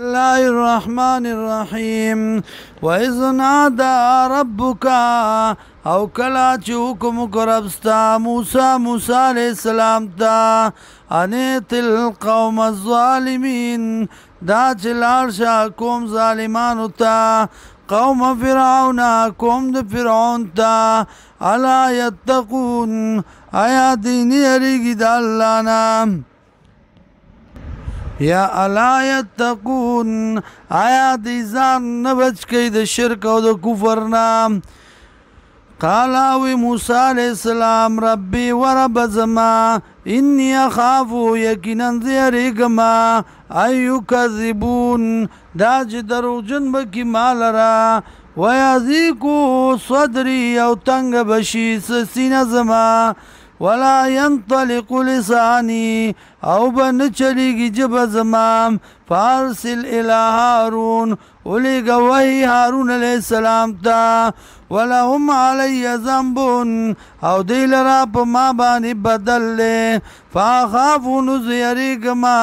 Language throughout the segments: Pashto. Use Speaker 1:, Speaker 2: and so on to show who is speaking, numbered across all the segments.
Speaker 1: الله الرحمن الرحيم وإذ نادى ربك او کلا چې حکم کربستا موسی علیہ السلام تا انیت القوم الظالمین دا چلار شا قوم ظالمانو تا قوم فرعون قوم د فرعون تا الا یتقون آیا دینی اریگی دا اللہ نام یا الا یتقون آیا دی ځان نه بچ کئ د شرک او د کفر نام قال وی موسی علیہ السلام ربی و رب زما انی اخافو یقینا زیریگما ایو کذبون دا چې دروغجن بکی مال را ویزیکو صدری او تنگ بشی سینه زما ولا ينطلق لساني او بن چلیگی جب زمام فارسل الى هارون اولیگ وحی هارون علیہ السلام تا ولهم علی ذنب او دیل را پا ما بانی بدل لے فاخافو نزیریگما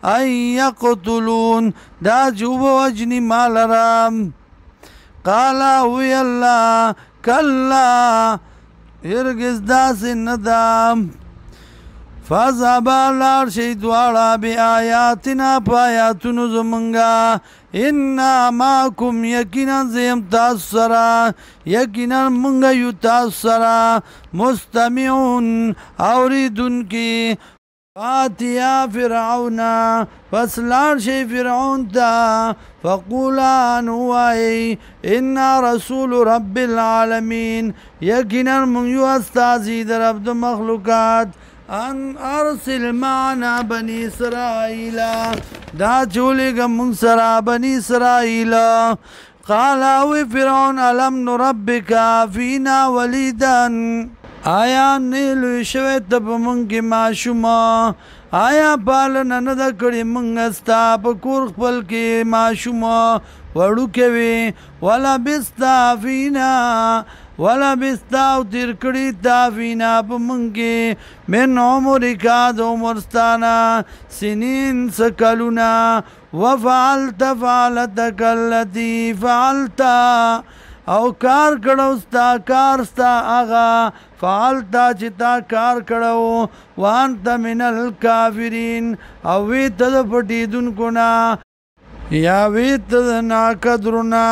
Speaker 1: ان یقتلون دا جوب وجنی مال رام قالا وی اللہ کلا هرگز داسې نه ده فذهبا لاړ شئ دواړه بآیاتنا په آیاتونو زمونږه انا معکم یقینا زه یم تاسو سره یقینا مونږ یو تاسو سره مستمعون اورېدونکي فاتیا فرعون پس لاړ شئ فرعون ته فقولا نوای انا رسول رب العالمین یقینا من یو استازی در رب د مخلوقات ان ارسل معنا بنی اسرائیل دا چولیگا من سرا بنی اسرائیل قال اوی فرعون علم نربک فینا ولیدن آیا نیلوی شوی تب منگی ماشوما آیا پالنا ندا کڑی منگستا پا کور خپل کی ماشوما وڑو کوي ولا بستا فینا ولا بستا او تیر کڑی تا فینا پا منگی من عمرکا دو عمرستانا سنین سکلونا وفعلت فعلتک اللتی فعلتا او کار کړو ستا کار ستا آغا فعلتا چې تا کار کړو وانت من الکافرین او وی ته د پټیدونکو نه یا وی ته د ناقدرو نه